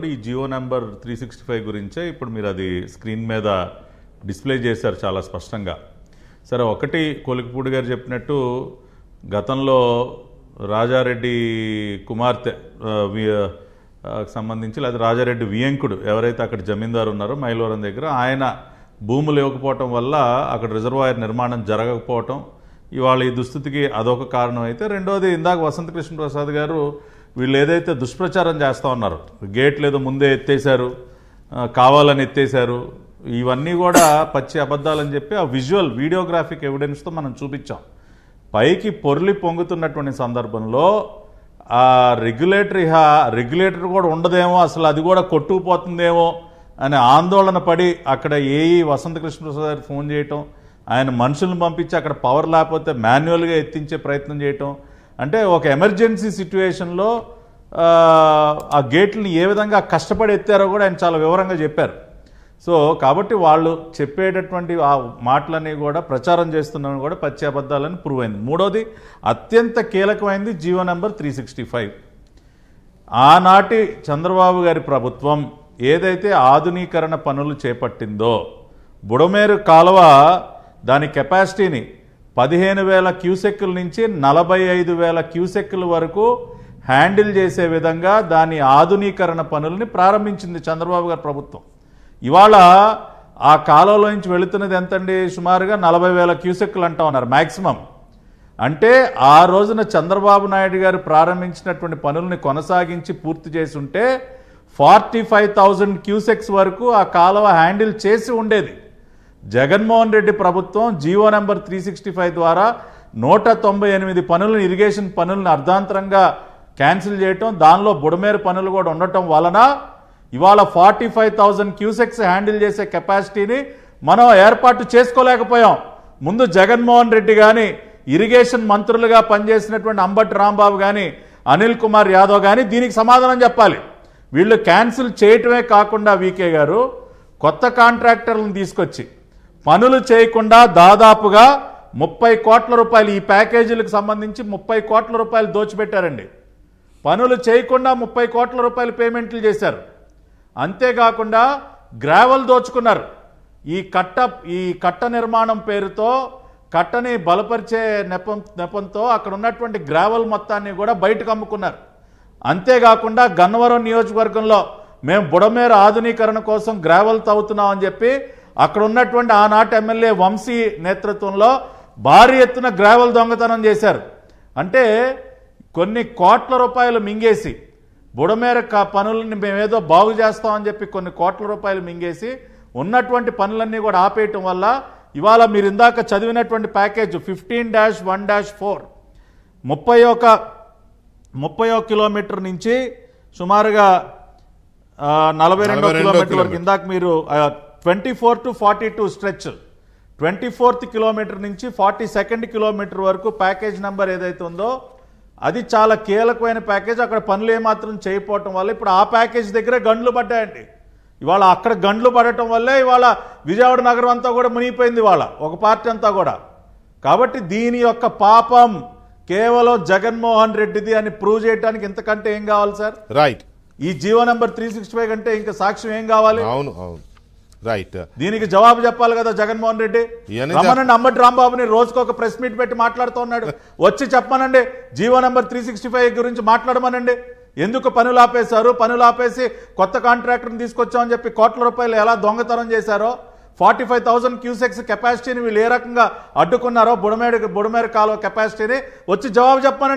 ఈ జియో నెంబర్ 365 గురించే ఇప్పుడు మీరు అది స్క్రీన్ మీద డిస్ప్లే చేశారు చాలా స్పష్టంగా. సరే, ఒకటి కొలికిపూడి గారు చెప్పినట్టు గతంలో రాజారెడ్డి కుమార్తె సంబంధించి లేదా రాజారెడ్డి వియంకుడు ఎవరైతే అక్కడ జమీందారు ఉన్నారో మైలవరం దగ్గర, ఆయన భూములు ఇవ్వకపోవటం వల్ల అక్కడ రిజర్వాయర్ నిర్మాణం జరగకపోవటం ఇవాళ ఈ దుస్థితికి అదొక కారణం అయితే, రెండోది ఇందాక వసంత కృష్ణ ప్రసాద్ గారు వీళ్ళు ఏదైతే దుష్ప్రచారం చేస్తూ ఉన్నారు, గేట్లు ఏదో ముందే ఎత్తేసారు, కావాలని ఎత్తేసారు, ఇవన్నీ కూడా పచ్చి అబద్ధాలని చెప్పి ఆ విజువల్ వీడియోగ్రాఫిక్ ఎవిడెన్స్తో మనం చూపించాం. పైకి పొర్లి పొంగుతున్నటువంటి సందర్భంలో ఆ రెగ్యులేటర్ కూడా ఉండదేమో, అసలు అది కూడా కొట్టుకుపోతుందేమో అనే ఆందోళన పడి అక్కడ ఏఈ వసంత కృష్ణ ప్రసాద్ గారికి ఫోన్ చేయటం, ఆయన మనుషులను పంపించి అక్కడ పవర్ లేకపోతే మాన్యువల్గా ఎత్తించే ప్రయత్నం చేయటం, అంటే ఒక ఎమర్జెన్సీ సిచ్యువేషన్లో ఆ గేట్లని ఏ విధంగా కష్టపడి ఎత్తారో కూడా ఆయన చాలా వివరంగా చెప్పారు. సో కాబట్టి వాళ్ళు చెప్పేటటువంటి ఆ మాటలన్నీ కూడా ప్రచారం చేస్తున్నారని కూడా పచ్చి అబద్ధాలని ప్రూవ్ అయింది. మూడోది అత్యంత కీలకమైంది జియో నెంబర్ 365. ఆనాటి చంద్రబాబు గారి ప్రభుత్వం ఏదైతే ఆధునీకరణ పనులు చేపట్టిందో, బుడమేరు కాలువ దాని కెపాసిటీని 15,000 క్యూసెక్కుల నుంచి 45,000 క్యూసెక్కుల వరకు హ్యాండిల్ చేసే విధంగా దాని ఆధునీకరణ పనులని ప్రారంభించింది చంద్రబాబు గారి ప్రభుత్వం. ఇవాళ ఆ కాలువలో నుంచి వెళుతున్నది ఎంతండి? సుమారుగా 40,000 క్యూసెక్కులు అంటా ఉన్నారు మ్యాక్సిమం. అంటే ఆ రోజున చంద్రబాబు నాయుడు గారు ప్రారంభించినటువంటి పనుల్ని కొనసాగించి పూర్తి చేసి ఉంటే 45,000 క్యూసెక్స్ వరకు ఆ కాలువ హ్యాండిల్ చేసి ఉండేది. జగన్మోహన్ రెడ్డి ప్రభుత్వం జియో నెంబర్ 365 ద్వారా 198 పనులను, ఇరిగేషన్ పనులను అర్ధాంతరంగా క్యాన్సిల్ చేయటం, దానిలో బుడమేరు పనులు కూడా ఉండటం వలన ఇవాళ 45,000 క్యూసెక్స్ హ్యాండిల్ చేసే కెపాసిటీని మనం ఏర్పాటు చేసుకోలేకపోయాం. ముందు జగన్మోహన్ రెడ్డి కానీ, ఇరిగేషన్ మంత్రులుగా పనిచేసినటువంటి అంబటి రాంబాబు కానీ, అనిల్ కుమార్ యాదవ్ కానీ దీనికి సమాధానం చెప్పాలి. వీళ్ళు క్యాన్సిల్ చేయటమే కాకుండా వీకే గారు కొత్త కాంట్రాక్టర్లను తీసుకొచ్చి పనులు చేయకుండా దాదాపుగా 30 కోట్ల రూపాయలు ఈ ప్యాకేజీలకు సంబంధించి 30 కోట్ల రూపాయలు దోచిపెట్టారండి. పనులు చేయకుండా 30 కోట్ల రూపాయలు పేమెంట్లు చేశారు. అంతేకాకుండా గ్రావెల్ దోచుకున్నారు. ఈ కట్ట నిర్మాణం పేరుతో కట్టని బలపరిచే నెపంతో అక్కడ ఉన్నటువంటి గ్రావెల్ మొత్తాన్ని కూడా బయటకు అమ్ముకున్నారు. అంతేకాకుండా గన్నవరం నియోజకవర్గంలో మేము బుడమేరు ఆధునీకరణ కోసం గ్రావెల్ తవ్వుతున్నామని చెప్పి అక్కడ ఉన్నటువంటి ఆనాటి ఎమ్మెల్యే వంశీ నేతృత్వంలో భారీ ఎత్తున గ్రావెల్ దొంగతనం చేశారు. అంటే కొన్ని కోట్ల రూపాయలు మింగేసి బుడమేర పనులని మేమేదో బాగు చేస్తామని చెప్పి కొన్ని కోట్ల రూపాయలు మింగేసి ఉన్నటువంటి పనులన్నీ కూడా ఆపేయటం వల్ల ఇవాళ మీరు ఇందాక చదివినటువంటి ప్యాకేజ్ 15-1-4 31 కిలోమీటర్ నుంచి సుమారుగా 42 కిలోమీటర్ వరకు, ఇందాక మీరు 24 to 42 స్ట్రెచ్, 24th కిలోమీటర్ నుంచి 42nd కిలోమీటర్ వరకు ప్యాకేజ్ నెంబర్ ఏదైతే ఉందో అది చాలా కీలకమైన ప్యాకేజ్. అక్కడ పనులు ఏమాత్రం చేయకపోవటం వల్ల ఇప్పుడు ఆ ప్యాకేజ్ దగ్గర గండ్లు పడ్డాయండి. ఇవాళ అక్కడ గండ్లు పడటం వల్లే ఇవాళ విజయవాడ నగరం అంతా కూడా మునిగిపోయింది, ఇవాళ ఒక పార్టీ అంతా కూడా. కాబట్టి దీని యొక్క పాపం కేవలం జగన్మోహన్ రెడ్డిది అని ప్రూవ్ చేయడానికి ఇంతకంటే ఏం కావాలి సార్? రైట్. ఈ జియో నెంబర్ 365 కంటే ఇంకా సాక్ష్యం ఏం కావాలి? అవును అవును, రైట్. దీనికి జవాబు చెప్పాలి కదా జగన్మోహన్ రెడ్డి. రమ్మనండి అంబటి రాంబాబుని, రోజుకు ఒక ప్రెస్ మీట్ పెట్టి మాట్లాడుతూ ఉన్నాడు, వచ్చి చెప్పమనండి. జియో నెంబర్ 365 గురించి మాట్లాడమనండి. ఎందుకు పనులు ఆపేశారు, పనులు ఆపేసి కొత్త కాంట్రాక్టర్ని తీసుకొచ్చామని చెప్పి కోట్ల రూపాయలు ఎలా దొంగతనం చేశారో, 45,000 క్యూసెక్స్ కెపాసిటీని వీళ్ళు ఏ రకంగా అడ్డుకున్నారో, బుడమేరు కాలువ కెపాసిటీని వచ్చి జవాబు చెప్పమనండి.